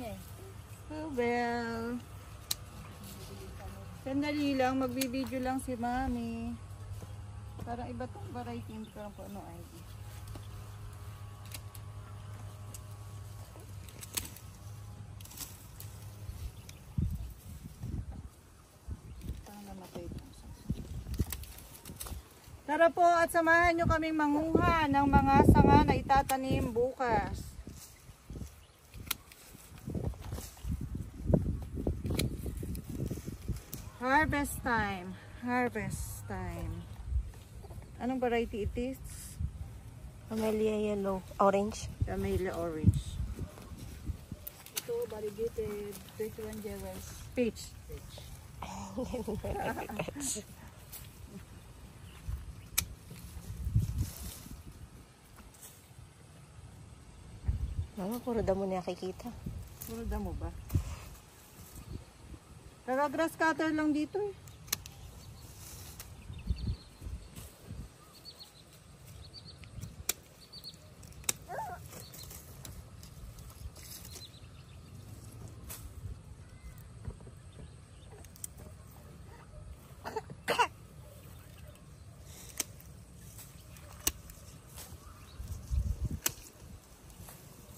niya eh. Oh, well. Sandali lang, magbibideo lang si Mami. Parang iba tong variety, hindi ko lang po ano ID. Tara po at samahan nyo kaming manguha ng mga sanga na itatanim bukas. Harvest time. Harvest time. Anong variety it is? Camellia yellow. Orange. Camellia orange. Ito, variegated 31 jewels. Peach. Mama, puro damo na nakikita. Puro damo ba? Grass cutter lang dito eh.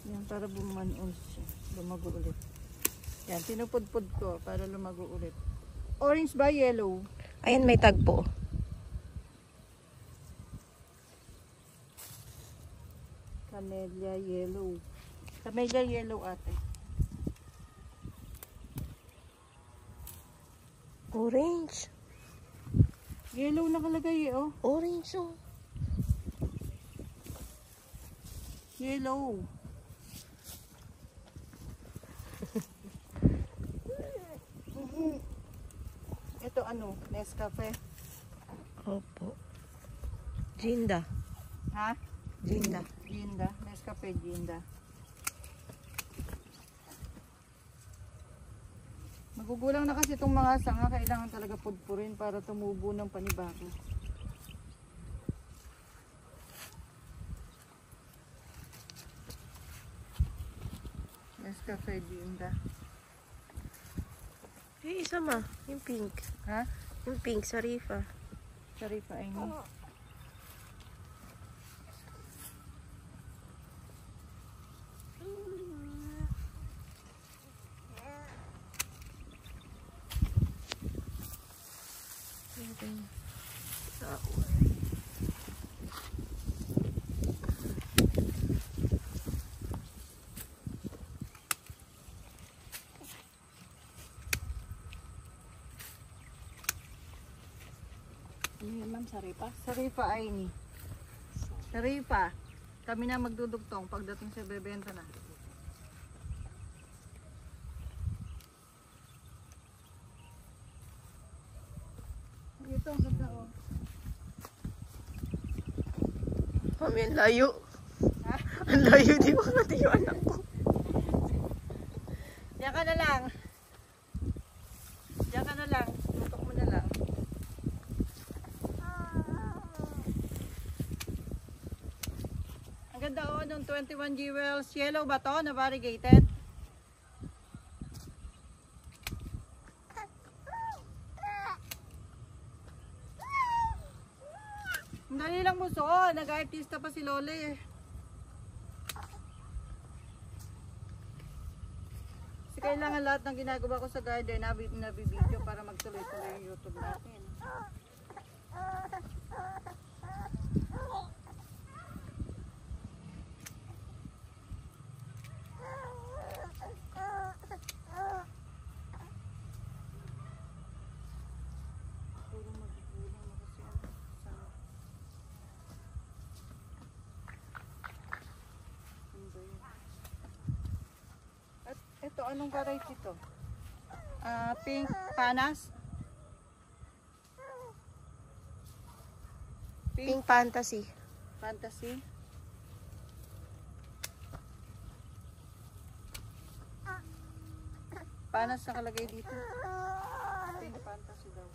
Yan, para bumanon siya. Lumago ulit. Yan, tinupudpud ko para lumago ulit. Orange ba yellow? Ayan, may tag po. Camellia yellow. Camellia yellow ate. Orange. Yellow nakalagay eh, oh. Orange, oh. Yellow. Ito ano? Nescafe. Opo. Ginda. Ha? Ginda. Ginda. Nescafe Ginda. Magugulang na kasi itong mga sanga. Kailangan talaga pudpurin para tumubo ng panibago. Nescafe Ginda. Eh, isa ma. Yung pink. Ha? Yung pink, Sarifa. Sarifa ay ni. Ano yan, ma'am? Saripa? Sarifa ay ni. Sarifa. Kami na magdudugtong pagdating sa bebenta na. Ito ang ganda oh. Mami, ang layo. Ha? Ang layo, di ba natin yung anak ko? Diyan ka na lang. Diyan ka na lang. Tutok mo na lang. Ang ganda oh ng 21 jewels. Yellow ba to na variegated? Ang dali lang mo so. Nag-artista pa si Lole eh. Kasi kailangan lahat ng ginagawa ko sa garden nabibideo para magtuloy-tuloy yung YouTube natin. At ito, anong variety ito? Pink panas? Pink Fantasy. Fantasy? Panas nakalagay dito. Pink Fantasy daw.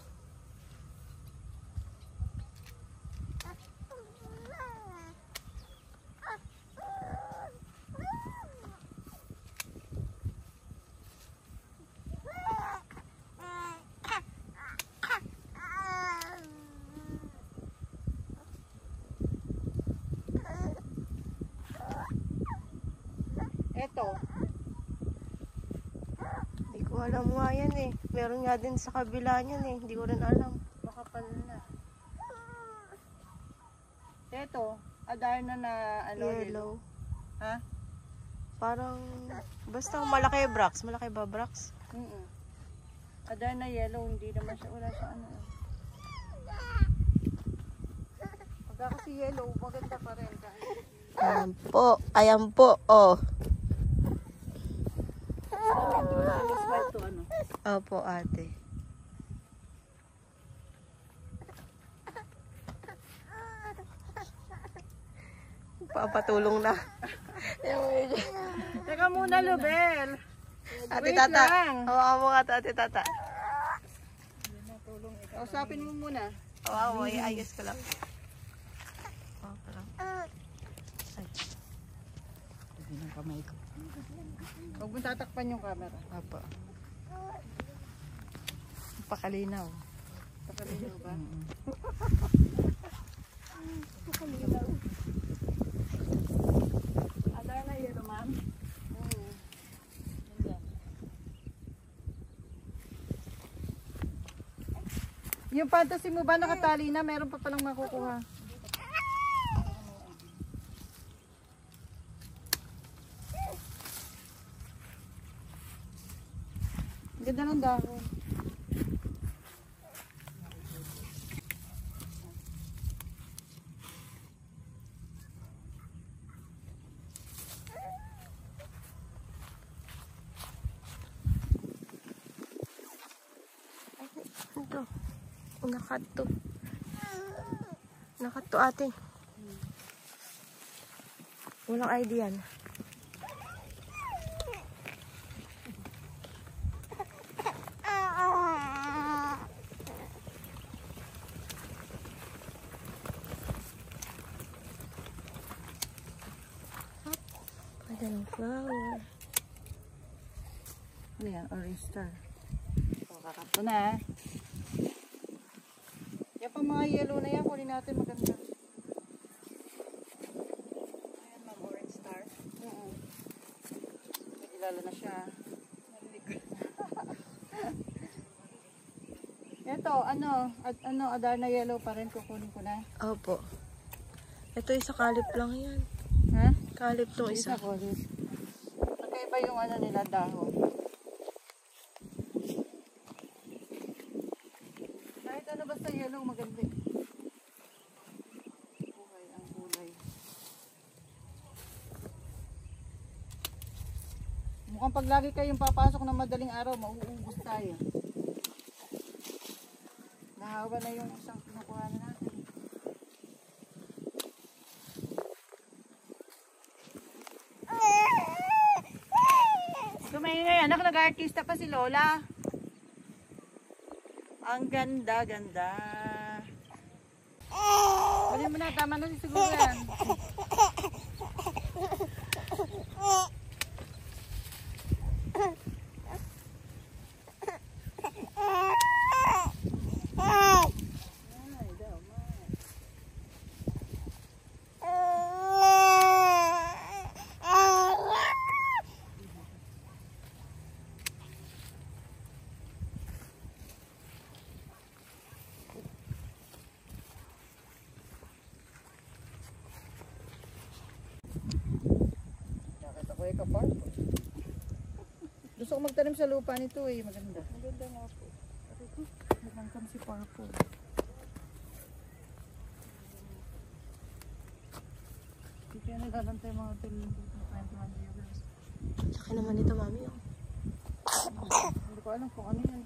ito? Hindi ko alam nga yan eh. Meron nga din sa kabila niyan eh. Hindi ko rin alam. Makapal na. Ito, Adarna na ano? Yellow. Ha? Parang, basta malaki Brax. Malaki ba Brax? Adarna yellow, hindi naman siya, wala siya ano. Pagka kasi yellow, maganda pa rin. Ayan po. Ayan po. Oh. Ito ano? Opo ate. Papatulong na. Teka muna, Lubel. Ate Wait Tata. lang. Hawakan mo nga to, Ate Tata. Kausapin mo muna. Hawakan mo. Iayos ko lang. Hawakan ko lang. Ay. Hindi ng kamay ko. Huwag mo tatakpan yung camera. Opo. Pakalinaw. Pakalinaw ba? Adarna yellow, ma'am. Yung fantasy mo ba nakatali na? Meron pa palang makukuha. Ganda ng dahon. Ito. Nakato. Nakato ate. Walang idea yan. Pwede ng flower. Ano yan? Orange star. O, kakato na. Yan pa mga yellow na yan. Kunin natin maganda. Ayan, ma'am. Orange star. Ilala na siya. Ito, ano, Adarna yellow pa rin. Kukunin ko na. Opo. Ito isa kalip lang yan. Ha? Kalip tong isa. Isa ko. Magkaiba yung ano nila dahon. Kahit ano basta yellow maganda. Kulay ang kulay. Mukhang pag lagi kayong papasok ng madaling araw, mauubos tayo. Nahawa na yung isang kinukuha na natin. Kumain nga anak, nag-artista pa si Lola. Ang ganda, ganda. Bali mo na, tama na si siguro yan. Nakita ko yung kaparpo. Gusto ko magtanim sa lupa nito eh, maganda. Maganda nga po. Magandang si Parpo. Hindi kaya nagagantay mga tuloy dito ng 21 years. Laki naman ito, mami. Oh. Hindi ko alam kung ano yan.